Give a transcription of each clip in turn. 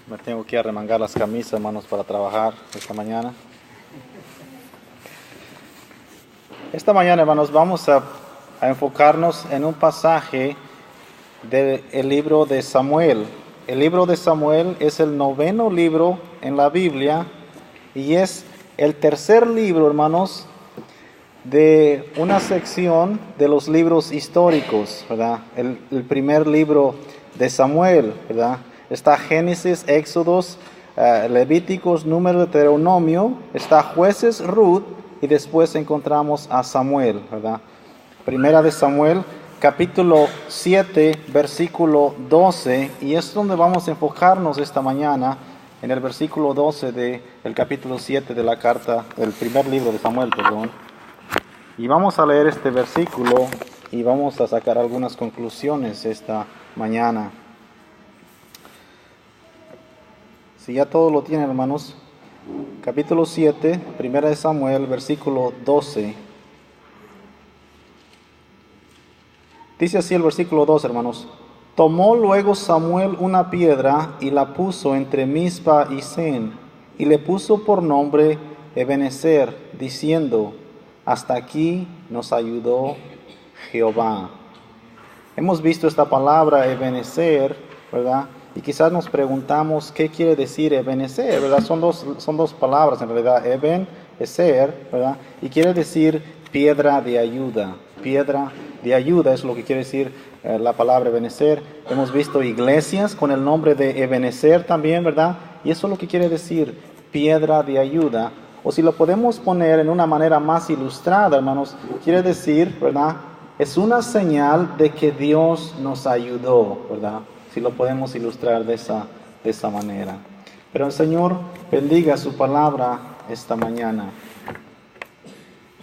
Me tengo que arremangar las camisas, hermanos, para trabajar esta mañana. Esta mañana, hermanos, vamos a enfocarnos en un pasaje del libro de Samuel. El libro de Samuel es el 9º libro en la Biblia y es el tercer libro, hermanos, de una sección de los libros históricos, ¿verdad? El primer libro de Samuel, ¿verdad? Está Génesis, Éxodos, Levíticos, Número, Deuteronomio, está Jueces, Ruth, y después encontramos a Samuel, ¿verdad? Primera de Samuel, capítulo 7, versículo 12, y es donde vamos a enfocarnos esta mañana, en el versículo 12 del capítulo 7 de la carta, del primer libro de Samuel, perdón. Y vamos a leer este versículo y vamos a sacar algunas conclusiones esta mañana. Si ya todo lo tienen, hermanos, capítulo 7, primera de Samuel, versículo 12. Dice así el versículo 2, hermanos. Tomó luego Samuel una piedra y la puso entre Mizpa y Sen, y le puso por nombre Ebenezer, diciendo: hasta aquí nos ayudó Jehová. Hemos visto esta palabra Ebenezer, ¿verdad? Y quizás nos preguntamos qué quiere decir Ebenezer, ¿verdad? Son dos palabras en realidad, Ebenezer, ¿verdad? Y quiere decir piedra de ayuda. Piedra de ayuda es lo que quiere decir la palabra Ebenezer. Hemos visto iglesias con el nombre de Ebenezer también, ¿verdad? Y eso es lo que quiere decir piedra de ayuda. O si lo podemos poner en una manera más ilustrada, hermanos, quiere decir, ¿verdad? Es una señal de que Dios nos ayudó, ¿verdad? Si lo podemos ilustrar de esa manera. Pero el Señor bendiga su palabra esta mañana.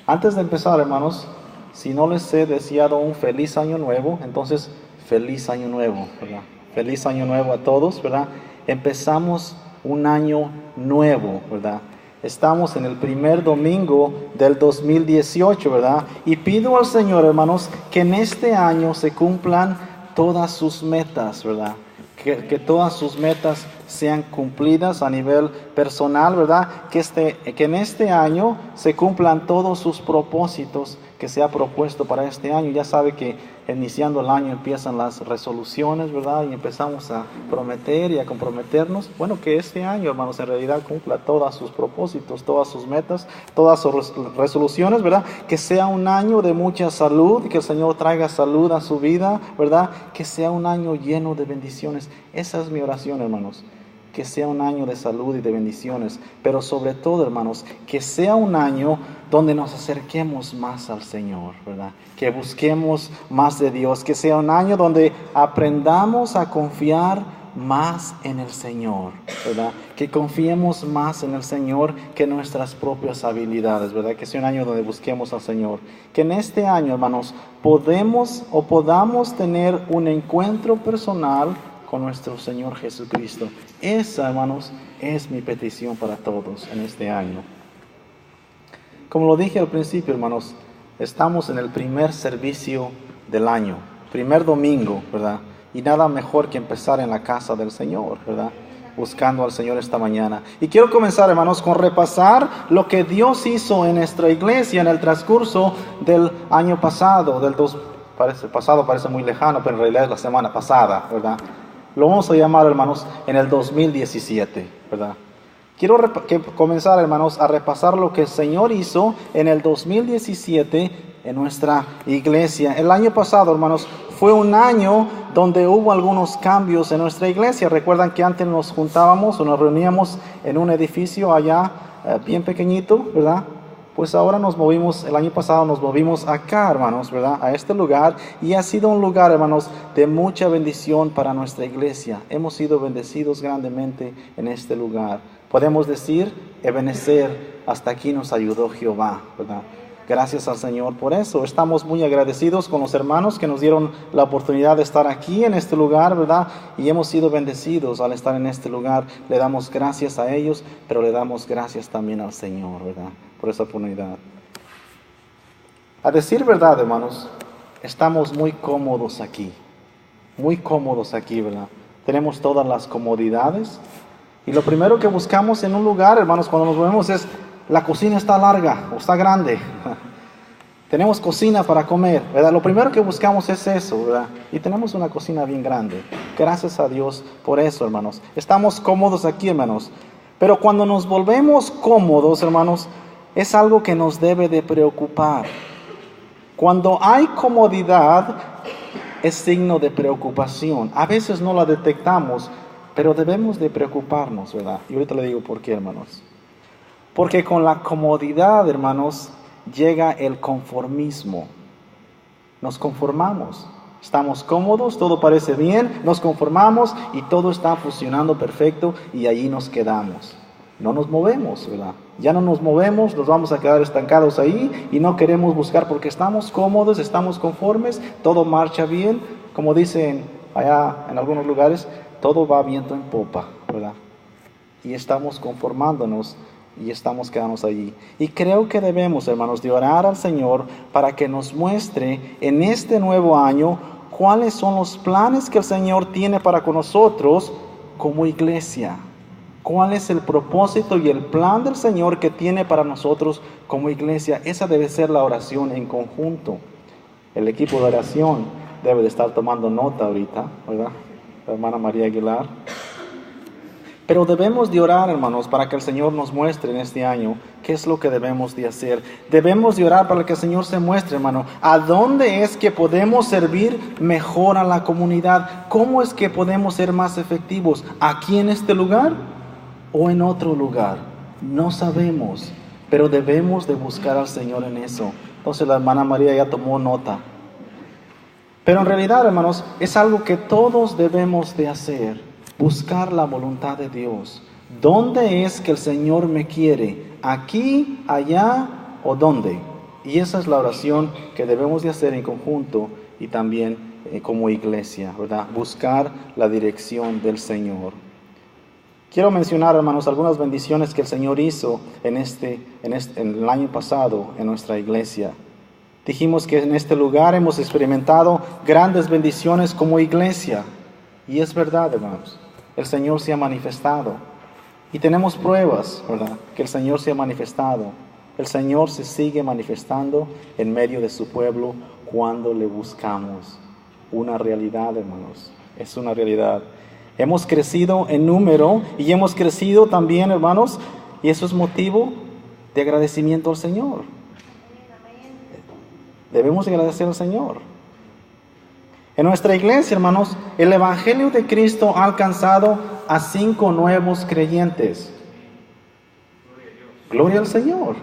Antes de empezar, hermanos, si no les he deseado un feliz año nuevo, entonces feliz año nuevo, ¿verdad? Feliz año nuevo a todos, ¿verdad? Empezamos un año nuevo, ¿verdad? Estamos en el primer domingo del 2018, ¿verdad? Y pido al Señor, hermanos, que en este año se cumplan todas sus metas, ¿verdad? Que todas sus metas sean cumplidas a nivel personal, ¿verdad? Que en este año se cumplan todos sus propósitos que se ha propuesto para este año. Ya sabe que iniciando el año empiezan las resoluciones, ¿verdad? Y empezamos a prometer y a comprometernos. Bueno, que este año, hermanos, en realidad cumpla todos sus propósitos, todas sus metas, todas sus resoluciones, ¿verdad? Que sea un año de mucha salud, que el Señor traiga salud a su vida, ¿verdad? Que sea un año lleno de bendiciones. Esa es mi oración, hermanos. Que sea un año de salud y de bendiciones, pero sobre todo, hermanos, que sea un año donde nos acerquemos más al Señor, ¿verdad? Que busquemos más de Dios, que sea un año donde aprendamos a confiar más en el Señor, ¿verdad? Que confiemos más en el Señor que en nuestras propias habilidades, ¿verdad? Que sea un año donde busquemos al Señor. Que en este año, hermanos, podamos tener un encuentro personal con nuestro Señor Jesucristo. Esa, hermanos, es mi petición para todos en este año. Como lo dije al principio, hermanos, estamos en el primer servicio del año, primer domingo, ¿verdad? Y nada mejor que empezar en la casa del Señor, ¿verdad? Buscando al Señor esta mañana. Y quiero comenzar, hermanos, con repasar lo que Dios hizo en nuestra iglesia en el transcurso del año pasado, parece muy lejano, pero en realidad es la semana pasada, ¿verdad? Lo vamos a llamar, hermanos, en el 2017, ¿verdad? Quiero comenzar, hermanos, a repasar lo que el Señor hizo en el 2017 en nuestra iglesia. El año pasado, hermanos, fue un año donde hubo algunos cambios en nuestra iglesia. Recuerdan que antes nos juntábamos o nos reuníamos en un edificio allá bien pequeñito, ¿verdad? Pues ahora el año pasado nos movimos acá, hermanos, ¿verdad? A este lugar, y ha sido un lugar, hermanos, de mucha bendición para nuestra iglesia. Hemos sido bendecidos grandemente en este lugar. Podemos decir, Ebenezer, hasta aquí nos ayudó Jehová, ¿verdad? Gracias al Señor por eso. Estamos muy agradecidos con los hermanos que nos dieron la oportunidad de estar aquí en este lugar, ¿verdad? Y hemos sido bendecidos al estar en este lugar. Le damos gracias a ellos, pero le damos gracias también al Señor, ¿verdad? Por esa oportunidad. A decir verdad, hermanos, estamos muy cómodos aquí, ¿verdad? Tenemos todas las comodidades, Y lo primero que buscamos en un lugar, hermanos, cuando nos movemos es, la cocina está larga o está grande. Tenemos cocina para comer, ¿verdad? Lo primero que buscamos es eso, ¿verdad? Y tenemos una cocina bien grande. Gracias a Dios por eso, hermanos. Estamos cómodos aquí, hermanos. Pero cuando nos volvemos cómodos, hermanos, es algo que nos debe de preocupar. Cuando hay comodidad, es signo de preocupación. A veces no la detectamos, pero debemos de preocuparnos, ¿verdad? Y ahorita le digo por qué, hermanos. Porque con la comodidad, hermanos, llega el conformismo. Nos conformamos. Estamos cómodos, todo parece bien, nos conformamos y todo está funcionando perfecto y allí nos quedamos. No nos movemos, ¿verdad? Ya no nos movemos, nos vamos a quedar estancados ahí y no queremos buscar porque estamos cómodos, estamos conformes, todo marcha bien. Como dicen allá en algunos lugares, todo va viento en popa, ¿verdad? Y estamos conformándonos y estamos quedándonos allí. Y creo que debemos, hermanos, de orar al Señor para que nos muestre en este nuevo año cuáles son los planes que el Señor tiene para con nosotros como iglesia. ¿Cuál es el propósito y el plan del Señor que tiene para nosotros como iglesia? Esa debe ser la oración en conjunto. El equipo de oración debe de estar tomando nota ahorita, ¿verdad? La hermana María Aguilar. Pero debemos de orar, hermanos, para que el Señor nos muestre en este año qué es lo que debemos de hacer. Debemos de orar para que el Señor se muestre, hermano, a dónde es que podemos servir mejor a la comunidad. ¿Cómo es que podemos ser más efectivos? ¿Aquí en este lugar o en otro lugar? No sabemos, pero debemos de buscar al Señor en eso. Entonces la hermana María ya tomó nota. Pero en realidad, hermanos, es algo que todos debemos de hacer. Buscar la voluntad de Dios. ¿Dónde es que el Señor me quiere? ¿Aquí, allá o dónde? Y esa es la oración que debemos de hacer en conjunto y también como iglesia, ¿verdad? Buscar la dirección del Señor. Quiero mencionar, hermanos, algunas bendiciones que el Señor hizo en el año pasado en nuestra iglesia. Dijimos que en este lugar hemos experimentado grandes bendiciones como iglesia. Y es verdad, hermanos. El Señor se ha manifestado. Y tenemos pruebas, ¿verdad? Que el Señor se ha manifestado. El Señor se sigue manifestando en medio de su pueblo cuando le buscamos. Una realidad, hermanos. Es una realidad. Hemos crecido en número y hemos crecido también, hermanos. Y eso es motivo de agradecimiento al Señor. Debemos agradecer al Señor. En nuestra iglesia, hermanos, el Evangelio de Cristo ha alcanzado a 5 nuevos creyentes. Gloria al Señor.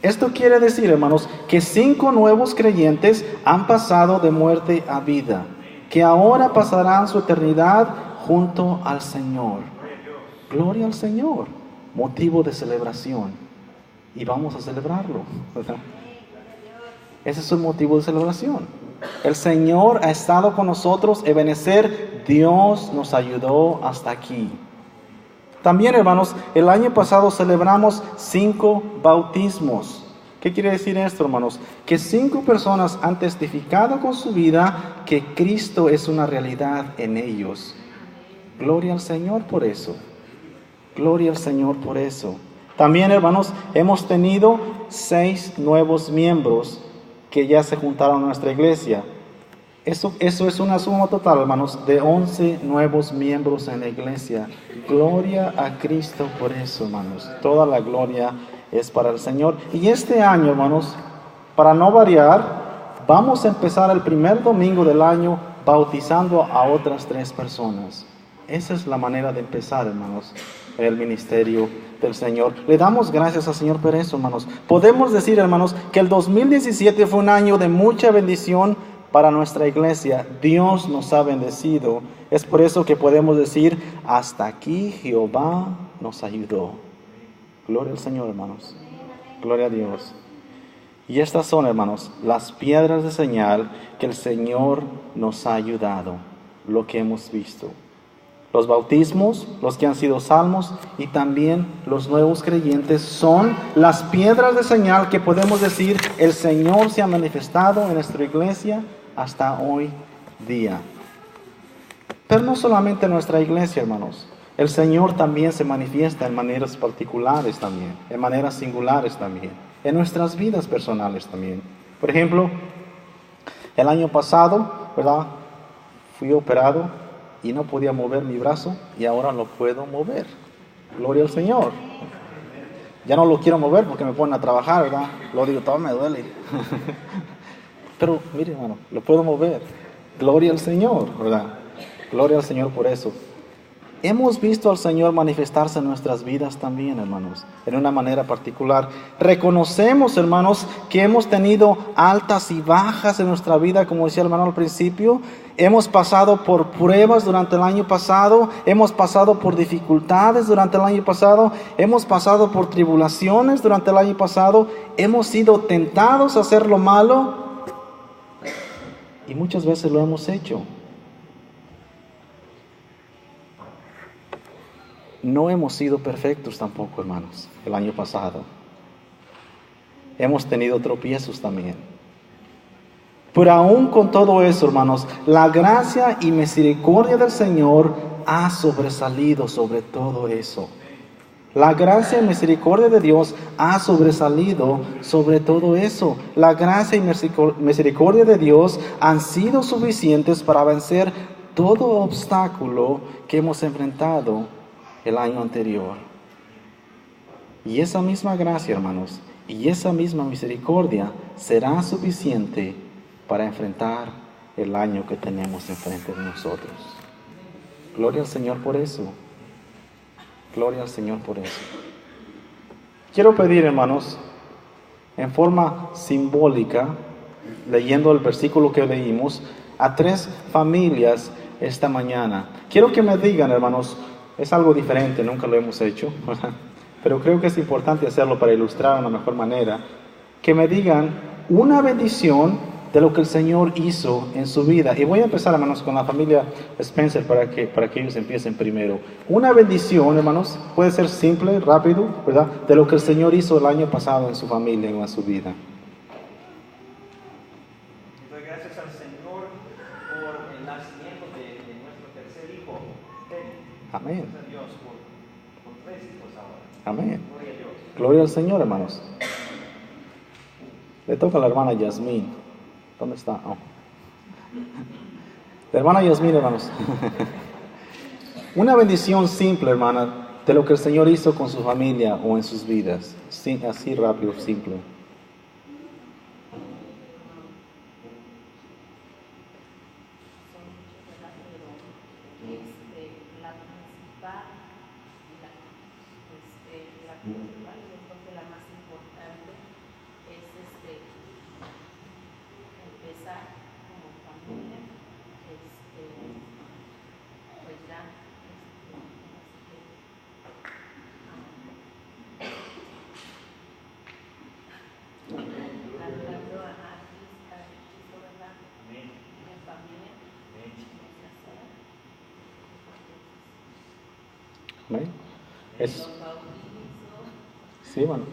Esto quiere decir, hermanos, que 5 nuevos creyentes han pasado de muerte a vida, que ahora pasarán su eternidad junto al Señor. Gloria al Señor. Motivo de celebración. Y vamos a celebrarlo, ¿verdad? Ese es un motivo de celebración. El Señor ha estado con nosotros, Ebenezer, Dios nos ayudó hasta aquí. También, hermanos, el año pasado celebramos 5 bautismos. ¿Qué quiere decir esto, hermanos? Que 5 personas han testificado con su vida que Cristo es una realidad en ellos. Gloria al Señor por eso. Gloria al Señor por eso. También, hermanos, hemos tenido 6 nuevos miembros que ya se juntaron a nuestra iglesia. Eso es una suma total, hermanos, de 11 nuevos miembros en la iglesia. Gloria a Cristo por eso, hermanos. Toda la gloria es para el Señor. Y este año, hermanos, para no variar, vamos a empezar el primer domingo del año bautizando a otras 3 personas. Esa es la manera de empezar, hermanos, el ministerio del Señor. Le damos gracias al Señor por eso, hermanos. Podemos decir, hermanos, que el 2017 fue un año de mucha bendición para nuestra iglesia. Dios nos ha bendecido. Es por eso que podemos decir, hasta aquí Jehová nos ayudó. Gloria al Señor, hermanos. Gloria a Dios. Y estas son, hermanos, las piedras de señal que el Señor nos ha ayudado, lo que hemos visto. Los bautismos, los que han sido salmos y también los nuevos creyentes son las piedras de señal que podemos decir el Señor se ha manifestado en nuestra iglesia hasta hoy día. Pero no solamente en nuestra iglesia, hermanos. El Señor también se manifiesta en maneras particulares también, en maneras singulares también, en nuestras vidas personales también. Por ejemplo, el año pasado, ¿verdad? Fui operado y no podía mover mi brazo y ahora lo puedo mover. Gloria al Señor. Ya no lo quiero mover porque me ponen a trabajar, ¿verdad? Lo digo, todo me duele. Pero mire, hermano, lo puedo mover. Gloria al Señor, ¿verdad? Gloria al Señor por eso. Hemos visto al Señor manifestarse en nuestras vidas también, hermanos, en una manera particular. Reconocemos, hermanos, que hemos tenido altas y bajas en nuestra vida, como decía el hermano al principio. Hemos pasado por pruebas durante el año pasado, hemos pasado por dificultades durante el año pasado, hemos pasado por tribulaciones durante el año pasado, hemos sido tentados a hacer lo malo y muchas veces lo hemos hecho. No hemos sido perfectos tampoco, hermanos, el año pasado. Hemos tenido tropiezos también. Pero aún con todo eso, hermanos, la gracia y misericordia del Señor ha sobresalido sobre todo eso. La gracia y misericordia de Dios ha sobresalido sobre todo eso. La gracia y misericordia de Dios han sido suficientes para vencer todo obstáculo que hemos enfrentado el año anterior. Y esa misma gracia, hermanos, y esa misma misericordia será suficiente para enfrentar el año que tenemos enfrente de nosotros. Gloria al Señor por eso. Gloria al Señor por eso. Quiero pedir, hermanos, en forma simbólica, leyendo el versículo que leímos, a 3 familias esta mañana. Quiero que me digan, hermanos, es algo diferente, nunca lo hemos hecho, ¿verdad? Pero creo que es importante hacerlo para ilustrar de una mejor manera. Que me digan una bendición de lo que el Señor hizo en su vida. Y voy a empezar, hermanos, con la familia Spencer para que ellos empiecen primero. Una bendición, hermanos, puede ser simple, rápido, ¿verdad? De lo que el Señor hizo el año pasado en su familia o en su vida. Doy gracias al Señor por el nacimiento de nuestro tercer hijo. Amén. Gracias a Dios por 3 hijos ahora. Amén. Gloria a Dios. Gloria al Señor, hermanos. Le toca a la hermana Yasmín. ¿Dónde está? Oh. La hermana Yasmín, hermanos. Una bendición simple, hermana, de lo que el Señor hizo con su familia o en sus vidas. Sí, así rápido, simple. ¿Amén? Es... Sí, bueno.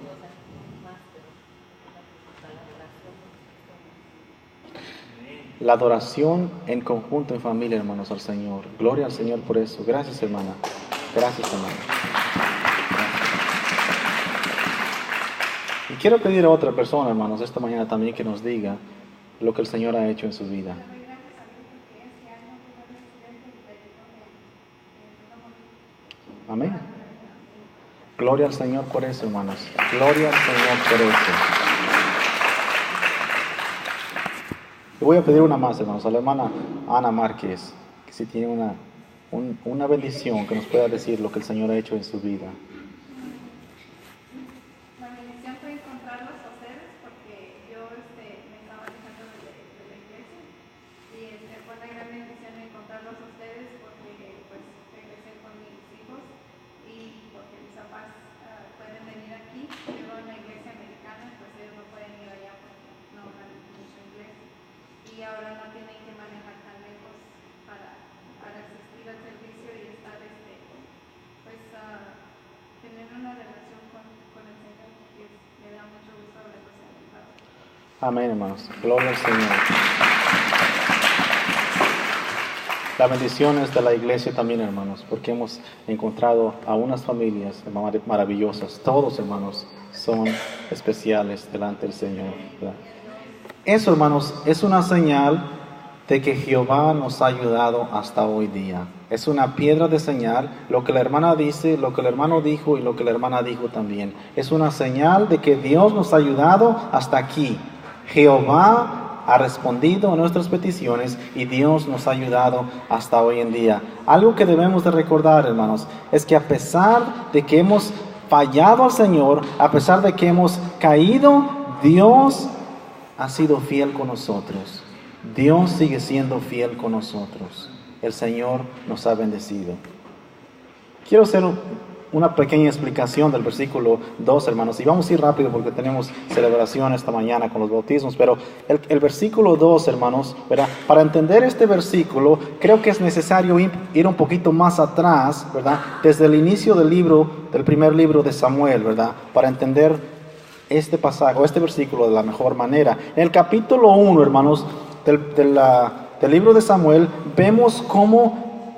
La adoración en conjunto, en familia, hermanos, al Señor. Gloria al Señor por eso. Gracias, hermana. Gracias, hermana. Y quiero pedir a otra persona, hermanos, esta mañana también que nos diga lo que el Señor ha hecho en su vida. Amén. Gloria al Señor por eso, hermanos. Gloria al Señor por eso. Le voy a pedir una más, hermanos, a la hermana Ana Márquez, que si tiene una bendición, que nos pueda decir lo que el Señor ha hecho en su vida. La bendición fue encontrarlos a ustedes porque yo me estaba alejando de la iglesia y fue una gran bendición encontrarlos a ustedes porque pues regresé con mis hijos y porque mis papás pueden venir aquí. Yo en la iglesia americana, pues ellos no pueden ir allá porque no hablan mucho inglés y ahora no tienen que manejar tan lejos para asistir al servicio y estar tener una relación con el Señor, que me da mucho gusto haberlos encontrado. Amén, hermanos. Gloria al Señor. La bendición es de la iglesia también, hermanos, porque hemos encontrado a unas familias maravillosas. Todos, hermanos, son especiales delante del Señor, ¿verdad? Eso, hermanos, es una señal de que Jehová nos ha ayudado hasta hoy día. Es una piedra de señal, lo que la hermana dice, lo que el hermano dijo y lo que la hermana dijo también. Es una señal de que Dios nos ha ayudado hasta aquí. Jehová ha respondido a nuestras peticiones y Dios nos ha ayudado hasta hoy en día. Algo que debemos de recordar, hermanos, es que a pesar de que hemos fallado al Señor, a pesar de que hemos caído, Dios ha sido fiel con nosotros. Dios sigue siendo fiel con nosotros. El Señor nos ha bendecido. Quiero hacer una pequeña explicación del versículo 2, hermanos, y vamos a ir rápido porque tenemos celebración esta mañana con los bautismos, pero el versículo 2, hermanos, ¿verdad? Para entender este versículo, creo que es necesario ir un poquito más atrás, ¿verdad? Desde el inicio del primer libro de Samuel, ¿verdad? Para entender este pasaje o este versículo de la mejor manera. En el capítulo 1, hermanos, del libro de Samuel, vemos cómo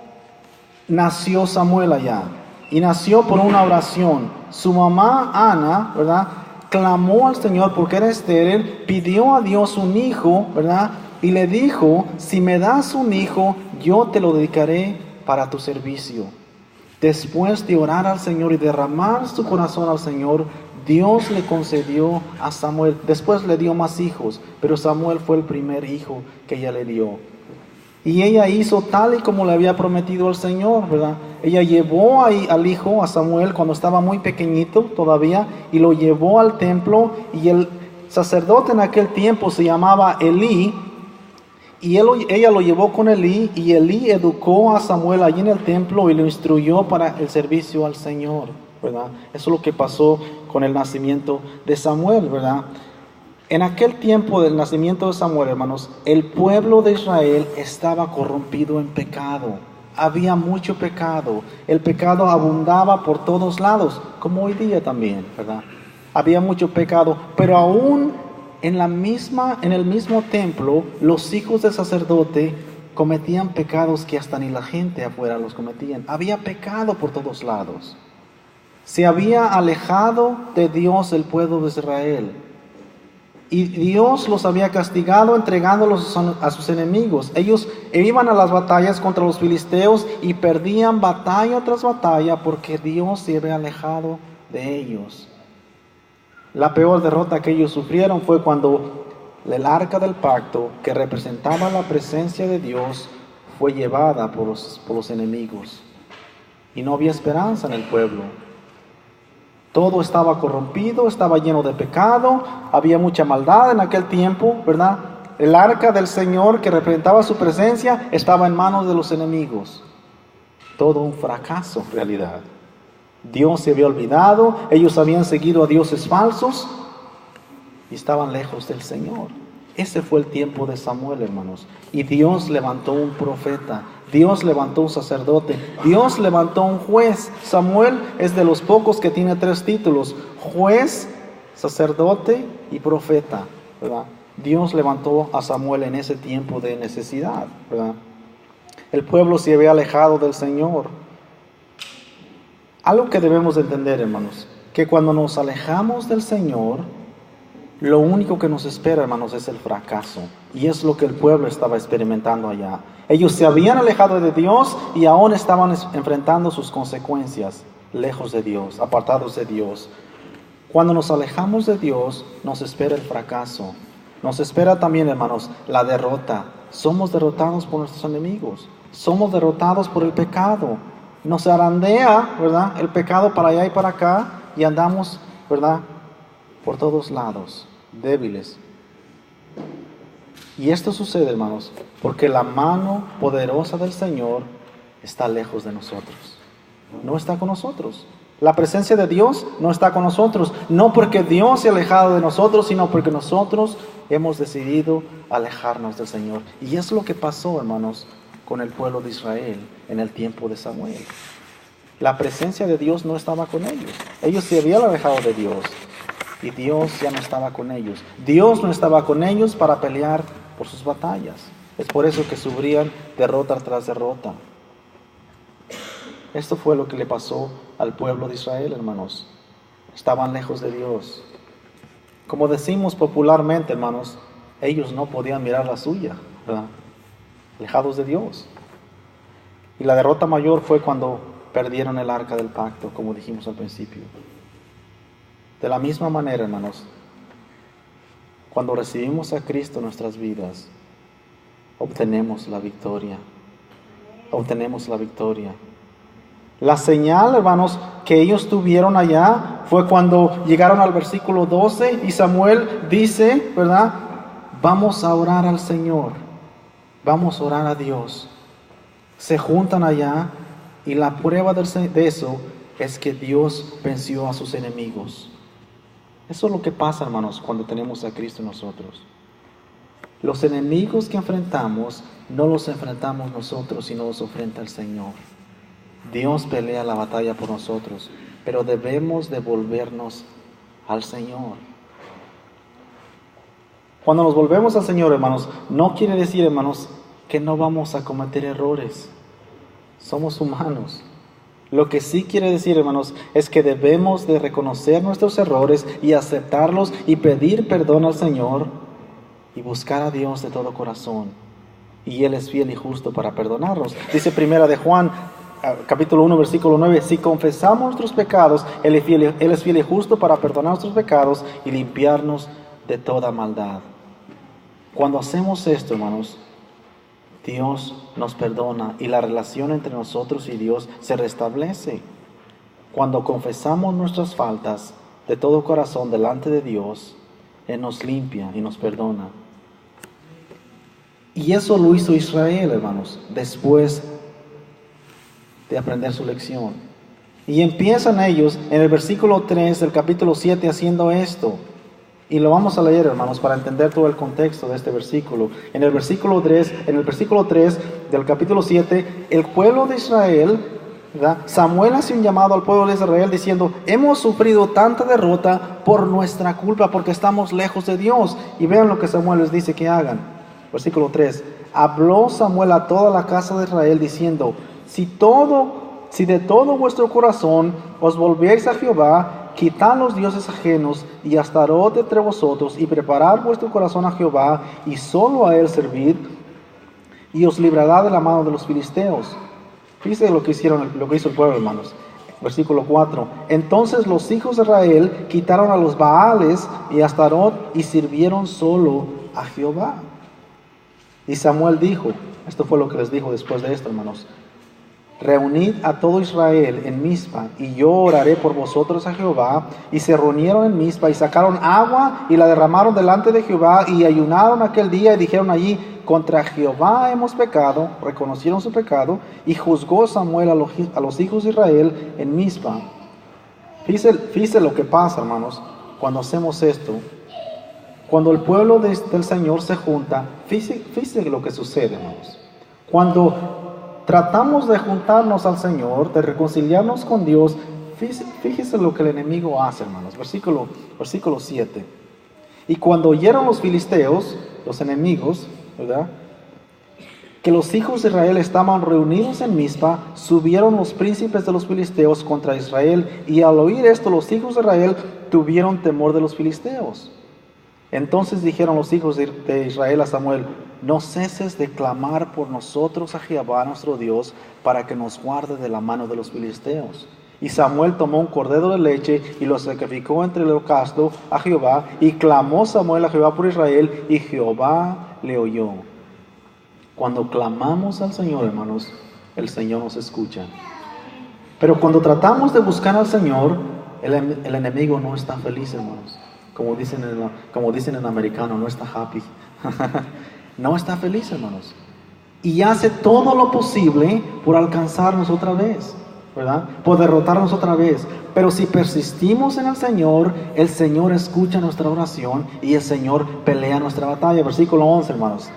nació Samuel allá. Y nació por una oración. Su mamá, Ana, ¿verdad?, clamó al Señor porque era estéril, pidió a Dios un hijo, ¿verdad? Y le dijo, si me das un hijo, yo te lo dedicaré para tu servicio. Después de orar al Señor y derramar su corazón al Señor, Dios le concedió a Samuel. Después le dio más hijos, pero Samuel fue el primer hijo que ella le dio. Y ella hizo tal y como le había prometido al Señor, ¿verdad? Ella llevó al hijo, a Samuel, cuando estaba muy pequeñito todavía, y lo llevó al templo, y el sacerdote en aquel tiempo se llamaba Elí, y ella lo llevó con Elí, y Elí educó a Samuel allí en el templo y lo instruyó para el servicio al Señor, ¿verdad? Eso es lo que pasó con el nacimiento de Samuel, ¿verdad? En aquel tiempo del nacimiento de Samuel, hermanos, el pueblo de Israel estaba corrompido en pecado. Había mucho pecado. El pecado abundaba por todos lados, como hoy día también, ¿verdad? Había mucho pecado, pero aún en el mismo templo, los hijos del sacerdote cometían pecados que hasta ni la gente afuera los cometían. Había pecado por todos lados. Se había alejado de Dios el pueblo de Israel. Y Dios los había castigado entregándolos a sus enemigos. Ellos iban a las batallas contra los filisteos y perdían batalla tras batalla porque Dios se había alejado de ellos. La peor derrota que ellos sufrieron fue cuando el arca del pacto, que representaba la presencia de Dios, fue llevada por los enemigos. Y no había esperanza en el pueblo. Todo estaba corrompido, estaba lleno de pecado, había mucha maldad en aquel tiempo, ¿verdad? El arca del Señor, que representaba su presencia, estaba en manos de los enemigos. Todo un fracaso en realidad. Dios se había olvidado, ellos habían seguido a dioses falsos y estaban lejos del Señor. Ese fue el tiempo de Samuel, hermanos. Y Dios levantó un profeta, Dios levantó un sacerdote, Dios levantó un juez. Samuel es de los pocos que tiene 3 títulos: juez, sacerdote y profeta, ¿verdad? Dios levantó a Samuel en ese tiempo de necesidad, ¿verdad? El pueblo se había alejado del Señor. Algo que debemos de entender, hermanos, que cuando nos alejamos del Señor, lo único que nos espera, hermanos, es el fracaso. Y es lo que el pueblo estaba experimentando allá. Ellos se habían alejado de Dios y aún estaban enfrentando sus consecuencias, lejos de Dios, apartados de Dios. Cuando nos alejamos de Dios, nos espera el fracaso. Nos espera también, hermanos, la derrota. Somos derrotados por nuestros enemigos. Somos derrotados por el pecado. Nos zarandea, ¿verdad?, el pecado para allá y para acá, y andamos, ¿verdad?, por todos lados, débiles. Y esto sucede, hermanos, porque la mano poderosa del Señor está lejos de nosotros. No está con nosotros. La presencia de Dios no está con nosotros. No porque Dios se ha alejado de nosotros, sino porque nosotros hemos decidido alejarnos del Señor. Y es lo que pasó, hermanos, con el pueblo de Israel en el tiempo de Samuel. La presencia de Dios no estaba con ellos. Ellos se habían alejado de Dios. Y Dios ya no estaba con ellos. Dios no estaba con ellos para pelear por sus batallas. Es por eso que sufrían derrota tras derrota. Esto fue lo que le pasó al pueblo de Israel, hermanos. Estaban lejos de Dios. Como decimos popularmente, hermanos, ellos no podían mirar la suya, ¿verdad? Alejados de Dios. Y la derrota mayor fue cuando perdieron el arca del pacto, como dijimos al principio. De la misma manera, hermanos, cuando recibimos a Cristo en nuestras vidas, obtenemos la victoria. Obtenemos la victoria. La señal, hermanos, que ellos tuvieron allá fue cuando llegaron al versículo 12 y Samuel dice, ¿verdad? Vamos a orar al Señor. Vamos a orar a Dios. Se juntan allá y la prueba de eso es que Dios venció a sus enemigos. Eso es lo que pasa, hermanos, cuando tenemos a Cristo en nosotros. Los enemigos que enfrentamos no los enfrentamos nosotros, sino los enfrenta el Señor. Dios pelea la batalla por nosotros, pero debemos devolvernos al Señor. Cuando nos volvemos al Señor, hermanos, no quiere decir, hermanos, que no vamos a cometer errores. Somos humanos. Lo que sí quiere decir, hermanos, es que debemos de reconocer nuestros errores y aceptarlos y pedir perdón al Señor y buscar a Dios de todo corazón. Y Él es fiel y justo para perdonarnos. Dice primera de Juan, capítulo 1, versículo 9, si confesamos nuestros pecados, Él es fiel y justo para perdonar nuestros pecados y limpiarnos de toda maldad. Cuando hacemos esto, hermanos, Dios nos perdona y la relación entre nosotros y Dios se restablece. Cuando confesamos nuestras faltas de todo corazón delante de Dios, Él nos limpia y nos perdona. Y eso lo hizo Israel, hermanos, después de aprender su lección. Y empiezan ellos en el versículo 3 del capítulo 7 haciendo esto. Y lo vamos a leer, hermanos, para entender todo el contexto de este versículo. En el versículo 3 del capítulo 7, el pueblo de Israel, ¿verdad? Samuel hace un llamado al pueblo de Israel diciendo, hemos sufrido tanta derrota por nuestra culpa, porque estamos lejos de Dios. Y vean lo que Samuel les dice que hagan. Versículo 3, habló Samuel a toda la casa de Israel diciendo, si de todo vuestro corazón os volvéis a Jehová, quitad los dioses ajenos y Astarot entre vosotros y preparad vuestro corazón a Jehová y solo a Él servid y os librará de la mano de los filisteos. Fíjense lo que hizo el pueblo, hermanos. Versículo 4. Entonces los hijos de Israel quitaron a los Baales y Astarot y sirvieron solo a Jehová. Y Samuel dijo, esto fue lo que les dijo después de esto, hermanos. Reunid a todo Israel en Mizpa, y yo oraré por vosotros a Jehová. Y se reunieron en Mizpa, y sacaron agua, y la derramaron delante de Jehová, y ayunaron aquel día, y dijeron allí, contra Jehová hemos pecado. Reconocieron su pecado, y juzgó Samuel a los hijos de Israel en Mizpa. Fíjense lo que pasa, hermanos, cuando hacemos esto. Cuando el pueblo del Señor se junta, fíjense lo que sucede, hermanos. Cuando tratamos de juntarnos al Señor, de reconciliarnos con Dios, fíjese lo que el enemigo hace, hermanos. Versículo 7. Y cuando oyeron los filisteos, los enemigos, ¿verdad?, que los hijos de Israel estaban reunidos en Mizpa, subieron los príncipes de los filisteos contra Israel, y al oír esto los hijos de Israel tuvieron temor de los filisteos. Entonces dijeron los hijos de Israel a Samuel, no ceses de clamar por nosotros a Jehová nuestro Dios, para que nos guarde de la mano de los filisteos. Y Samuel tomó un cordero de leche y lo sacrificó entre el holocausto a Jehová, y clamó Samuel a Jehová por Israel, y Jehová le oyó. Cuando clamamos al Señor, hermanos, el Señor nos escucha. Pero cuando tratamos de buscar al Señor, el enemigo no está feliz, hermanos. Como dicen en americano, no está happy. No está feliz, hermanos. Y hace todo lo posible por alcanzarnos otra vez, ¿verdad? Por derrotarnos otra vez. Pero si persistimos en el Señor escucha nuestra oración y el Señor pelea nuestra batalla. Versículo 11, hermanos.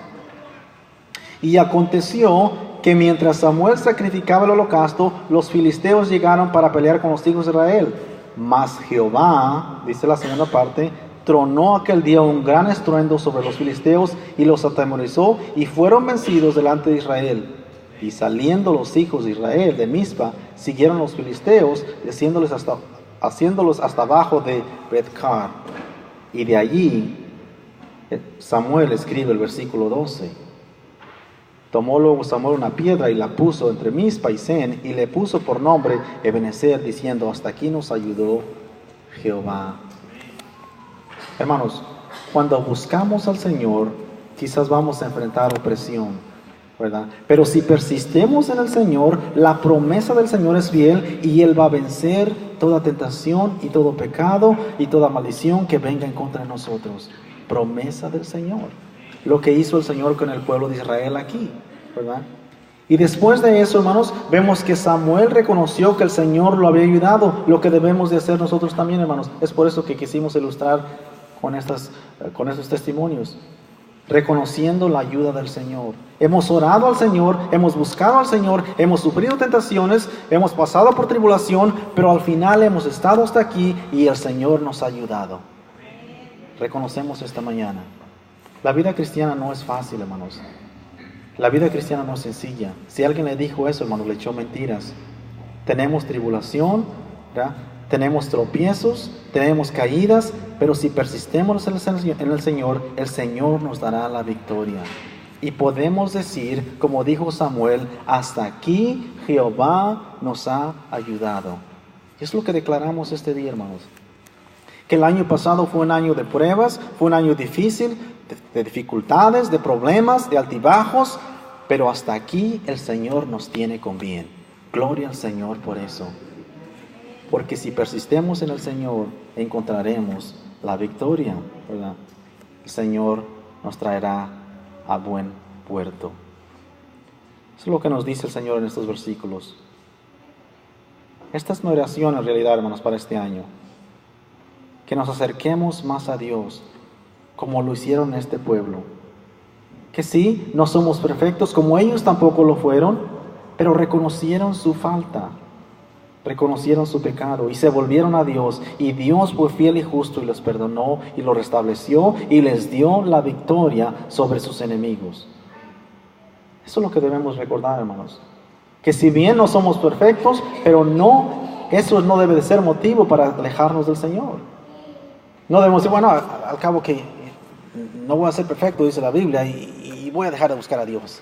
Y aconteció que mientras Samuel sacrificaba el holocausto, los filisteos llegaron para pelear con los hijos de Israel. Mas Jehová, dice la segunda parte, tronó aquel día un gran estruendo sobre los filisteos y los atemorizó y fueron vencidos delante de Israel. Y saliendo los hijos de Israel de Mizpa, siguieron los filisteos, haciéndolos hasta abajo de Bet-car. Y de allí Samuel escribe el versículo 12. Tomó luego Samuel una piedra y la puso entre Mizpa y Sen, y le puso por nombre Ebenezer, diciendo: hasta aquí nos ayudó Jehová. Hermanos, cuando buscamos al Señor, quizás vamos a enfrentar opresión, ¿verdad? Pero si persistemos en el Señor, la promesa del Señor es fiel y Él va a vencer toda tentación y todo pecado y toda maldición que venga en contra de nosotros. Promesa del Señor. Lo que hizo el Señor con el pueblo de Israel aquí, ¿verdad? Y después de eso, hermanos, vemos que Samuel reconoció que el Señor lo había ayudado, lo que debemos de hacer nosotros también, hermanos. Es por eso que quisimos ilustrar con estos testimonios, reconociendo la ayuda del Señor. Hemos orado al Señor, hemos buscado al Señor, hemos sufrido tentaciones, hemos pasado por tribulación, pero al final hemos estado hasta aquí y el Señor nos ha ayudado. Reconocemos esta mañana. La vida cristiana no es fácil, hermanos. La vida cristiana no es sencilla. Si alguien le dijo eso, hermano, le echó mentiras. Tenemos tribulación, ¿verdad? Tenemos tropiezos, tenemos caídas, pero si persistemos en el Señor nos dará la victoria. Y podemos decir, como dijo Samuel, hasta aquí Jehová nos ha ayudado. Y es lo que declaramos este día, hermanos. Que el año pasado fue un año de pruebas, fue un año difícil, de dificultades, de problemas, de altibajos, pero hasta aquí el Señor nos tiene con bien. Gloria al Señor por eso. Porque si persistemos en el Señor, encontraremos la victoria, ¿verdad? El Señor nos traerá a buen puerto. Eso es lo que nos dice el Señor en estos versículos. Esta es mi oración en realidad, hermanos, para este año. Que nos acerquemos más a Dios, como lo hicieron este pueblo. Que sí, no somos perfectos, como ellos tampoco lo fueron, pero reconocieron su falta. Reconocieron su pecado y se volvieron a Dios, y Dios fue fiel y justo y los perdonó y los restableció y les dio la victoria sobre sus enemigos. Eso es lo que debemos recordar, hermanos, que si bien no somos perfectos, pero eso no debe de ser motivo para alejarnos del Señor. No debemos decir, bueno, al cabo que no voy a ser perfecto, dice la Biblia, y voy a dejar de buscar a Dios.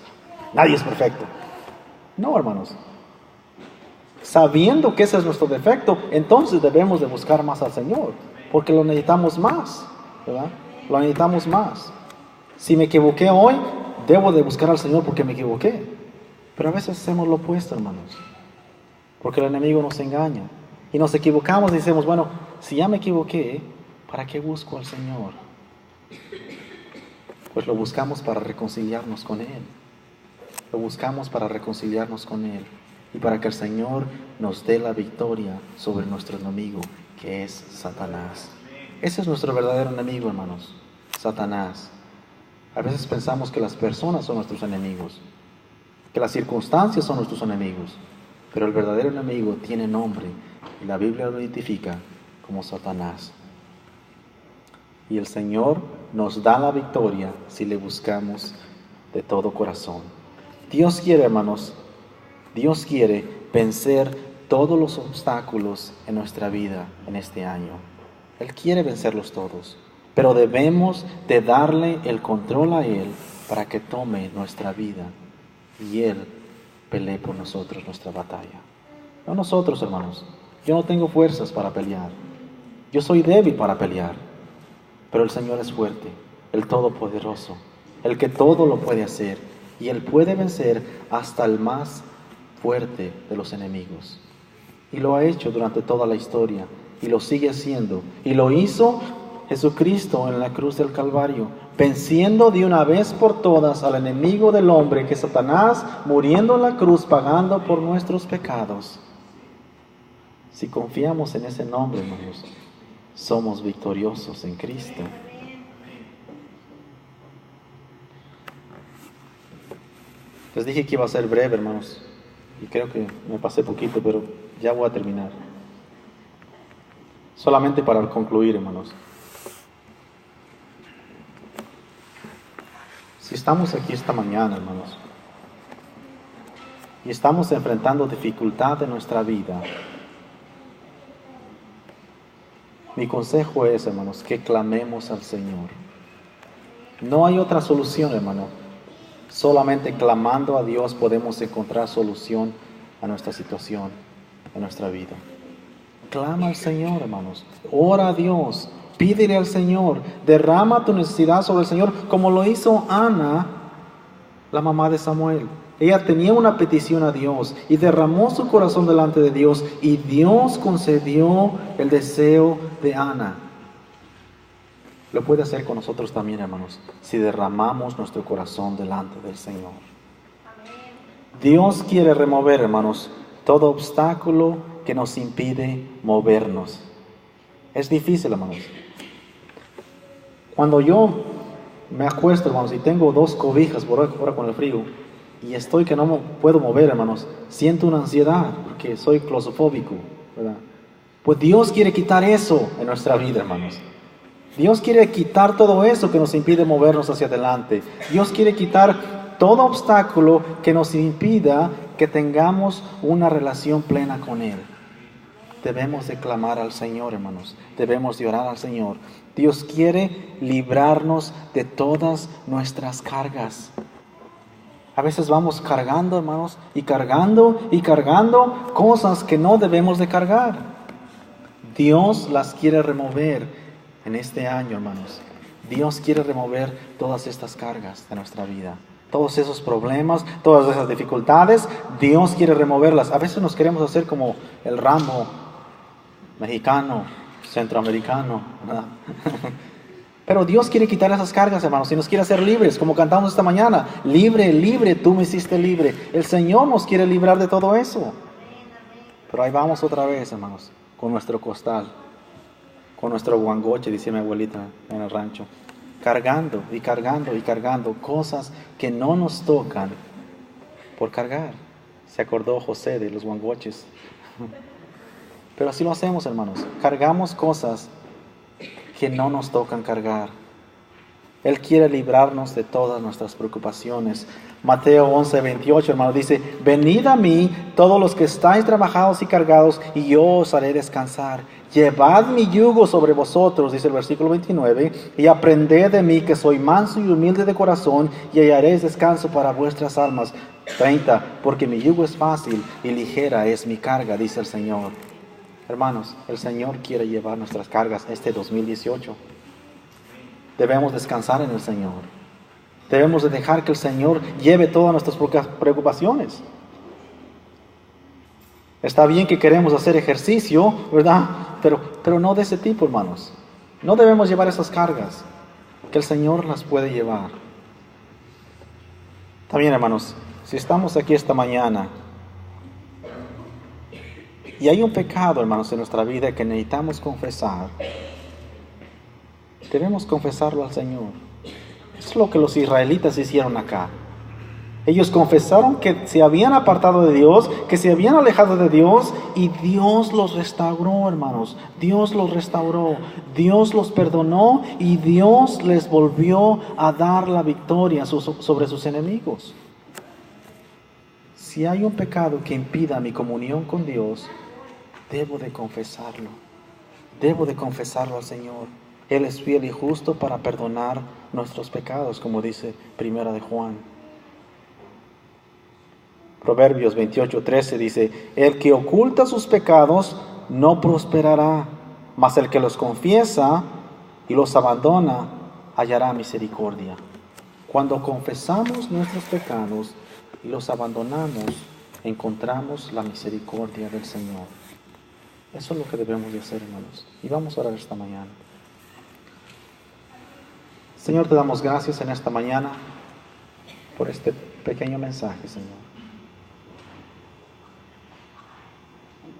Nadie es perfecto. No, hermanos. Sabiendo que ese es nuestro defecto, entonces debemos de buscar más al Señor, porque lo necesitamos más, ¿verdad? Lo necesitamos más. Si me equivoqué hoy, debo de buscar al Señor porque me equivoqué. Pero a veces hacemos lo opuesto, hermanos, porque el enemigo nos engaña. Y nos equivocamos y decimos, bueno, si ya me equivoqué, ¿para qué busco al Señor? Pues lo buscamos para reconciliarnos con Él. Lo buscamos para reconciliarnos con Él. Y para que el Señor nos dé la victoria sobre nuestro enemigo, que es Satanás. Ese es nuestro verdadero enemigo, hermanos, Satanás. A veces pensamos que las personas son nuestros enemigos, que las circunstancias son nuestros enemigos, pero el verdadero enemigo tiene nombre y la Biblia lo identifica como Satanás. Y el Señor nos da la victoria si le buscamos de todo corazón. Dios quiere, hermanos, Dios quiere vencer todos los obstáculos en nuestra vida en este año. Él quiere vencerlos todos, pero debemos de darle el control a Él para que tome nuestra vida y Él pelee por nosotros nuestra batalla. No nosotros, hermanos. Yo no tengo fuerzas para pelear. Yo soy débil para pelear, pero el Señor es fuerte, el Todopoderoso, el que todo lo puede hacer, y Él puede vencer hasta el más fuerte de los enemigos. Y lo ha hecho durante toda la historia, y lo sigue haciendo. Y lo hizo Jesucristo en la cruz del Calvario, venciendo de una vez por todas al enemigo del hombre, que es Satanás, muriendo en la cruz, pagando por nuestros pecados. Si confiamos en ese nombre, hermanos, somos victoriosos en Cristo. Les dije que iba a ser breve, hermanos, y creo que me pasé poquito, pero ya voy a terminar. Solamente para concluir, hermanos. estamos aquí esta mañana, hermanos, y estamos enfrentando dificultad en nuestra vida, mi consejo es, hermanos, que clamemos al Señor. No hay otra solución, hermano. Solamente clamando a Dios podemos encontrar solución a nuestra situación, a nuestra vida. Clama al Señor, hermanos. Ora a Dios. Pídele al Señor. Derrama tu necesidad sobre el Señor, como lo hizo Ana, la mamá de Samuel. Ella tenía una petición a Dios y derramó su corazón delante de Dios, y Dios concedió el deseo de Ana. Lo puede hacer con nosotros también, hermanos, si derramamos nuestro corazón delante del Señor. Dios quiere remover, hermanos, todo obstáculo que nos impide movernos. Es difícil, hermanos. Cuando yo me acuesto, hermanos, y tengo 2 cobijas por ahora con el frío, y estoy que no me puedo mover, hermanos, siento una ansiedad porque soy claustrofóbico, ¿verdad? Pues Dios quiere quitar eso en nuestra vida, hermanos. Dios quiere quitar todo eso que nos impide movernos hacia adelante. Dios quiere quitar todo obstáculo que nos impida que tengamos una relación plena con Él. Debemos de clamar al Señor, hermanos. Debemos de orar al Señor. Dios quiere librarnos de todas nuestras cargas. A veces vamos cargando, hermanos, y cargando cosas que no debemos de cargar. Dios las quiere remover en este año, hermanos. Dios quiere remover todas estas cargas de nuestra vida. Todos esos problemas, todas esas dificultades, Dios quiere removerlas. A veces nos queremos hacer como el Rambo mexicano, centroamericano, ¿verdad? Pero Dios quiere quitar esas cargas, hermanos, y nos quiere hacer libres, como cantamos esta mañana. Libre, libre, tú me hiciste libre. El Señor nos quiere librar de todo eso. Pero ahí vamos otra vez, hermanos, con nuestro costal, con nuestro guangoche, dice mi abuelita en el rancho, cargando y cargando y cargando cosas que no nos tocan por cargar. Se acordó José de los guangoches. Pero así lo hacemos, hermanos. Cargamos cosas que no nos tocan cargar. Él quiere librarnos de todas nuestras preocupaciones. Mateo 11:28, hermano, dice: venid a mí todos los que estáis trabajados y cargados, y yo os haré descansar. Llevad mi yugo sobre vosotros, dice el versículo 29, y aprended de mí, que soy manso y humilde de corazón, y hallaréis descanso para vuestras almas. 30, porque mi yugo es fácil y ligera es mi carga, dice el Señor. Hermanos, el Señor quiere llevar nuestras cargas este 2018. Debemos descansar en el Señor. Debemos de dejar que el Señor lleve todas nuestras preocupaciones. Está bien que queremos hacer ejercicio, ¿verdad? Pero no de ese tipo, hermanos. No debemos llevar esas cargas, que el Señor las puede llevar. También, hermanos, si estamos aquí esta mañana y hay un pecado, hermanos, en nuestra vida que necesitamos confesar, debemos confesarlo al Señor. Es lo que los israelitas hicieron acá. Ellos confesaron que se habían apartado de Dios, que se habían alejado de Dios, y Dios los restauró, hermanos. Dios los restauró, Dios los perdonó, y Dios les volvió a dar la victoria sobre sus enemigos. Si hay un pecado que impida mi comunión con Dios, debo de confesarlo. Debo de confesarlo al Señor. Él es fiel y justo para perdonar nuestros pecados, como dice Primera de Juan. Proverbios 28:13 dice: el que oculta sus pecados no prosperará, mas el que los confiesa y los abandona hallará misericordia. Cuando confesamos nuestros pecados y los abandonamos, encontramos la misericordia del Señor. Eso es lo que debemos de hacer, hermanos. Y vamos a orar esta mañana. Señor, te damos gracias en esta mañana por este pequeño mensaje, Señor,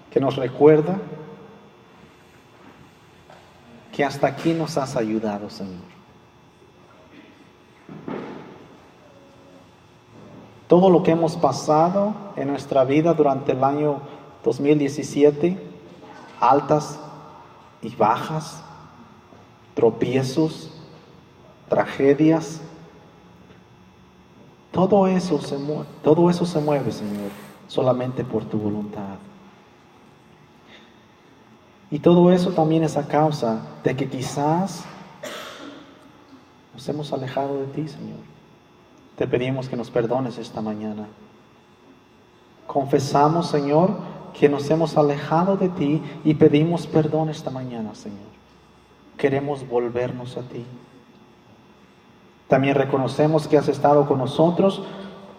que nos recuerda que hasta aquí nos has ayudado, Señor. Todo lo que hemos pasado en nuestra vida durante el año 2017, altas y bajas, tropiezos, tragedias, Todo eso se mueve, Señor, solamente por tu voluntad. Y todo eso también es a causa de que quizás nos hemos alejado de ti, Señor. Te pedimos que nos perdones esta mañana. Confesamos, Señor, que nos hemos alejado de ti y pedimos perdón esta mañana, Señor. Queremos volvernos a ti. También reconocemos que has estado con nosotros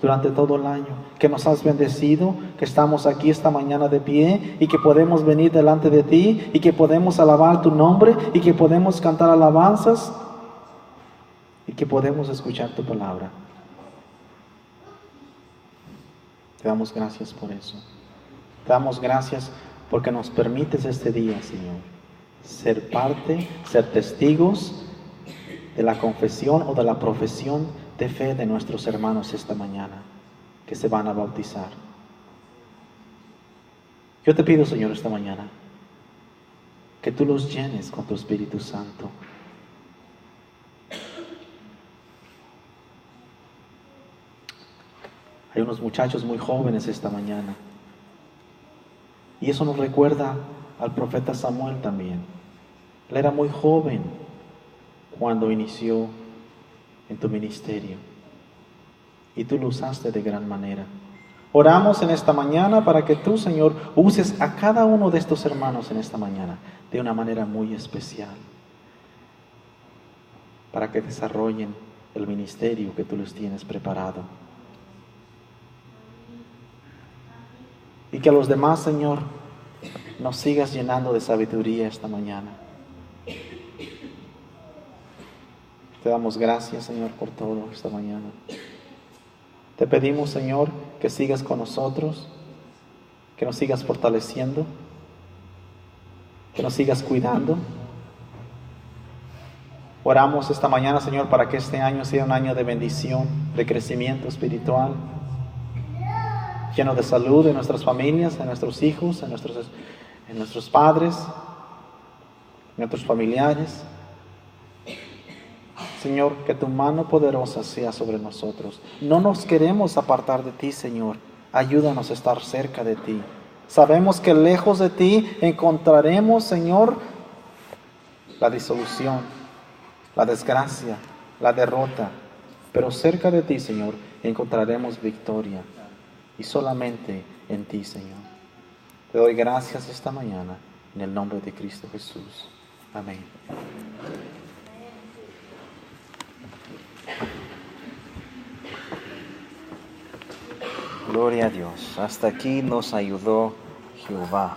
durante todo el año, que nos has bendecido, que estamos aquí esta mañana de pie y que podemos venir delante de ti y que podemos alabar tu nombre y que podemos cantar alabanzas y que podemos escuchar tu palabra. Te damos gracias por eso. Te damos gracias porque nos permites este día, Señor, ser parte, ser testigos de la confesión o de la profesión de fe de nuestros hermanos esta mañana que se van a bautizar. Yo te pido, Señor, esta mañana que tú los llenes con tu Espíritu Santo. Hay unos muchachos muy jóvenes esta mañana y eso nos recuerda al profeta Samuel también. Él era muy joven cuando inició en tu ministerio y tú lo usaste de gran manera. Oramos en esta mañana para que tú, Señor, uses a cada uno de estos hermanos en esta mañana de una manera muy especial para que desarrollen el ministerio que tú les tienes preparado. Y que a los demás, Señor, nos sigas llenando de sabiduría esta mañana. Te damos gracias, Señor, por todo esta mañana. Te pedimos, Señor, que sigas con nosotros, que nos sigas fortaleciendo, que nos sigas cuidando. Oramos esta mañana, Señor, para que este año sea un año de bendición, de crecimiento espiritual, lleno de salud en nuestras familias, en nuestros hijos, en nuestros padres, en nuestros familiares. Señor, que tu mano poderosa sea sobre nosotros. No nos queremos apartar de ti, Señor. Ayúdanos a estar cerca de ti. Sabemos que lejos de ti encontraremos, Señor, la disolución, la desgracia, la derrota. Pero cerca de ti, Señor, encontraremos victoria. Y solamente en ti, Señor. Te doy gracias esta mañana en el nombre de Cristo Jesús. Amén. Gloria a Dios. Hasta aquí nos ayudó Jehová.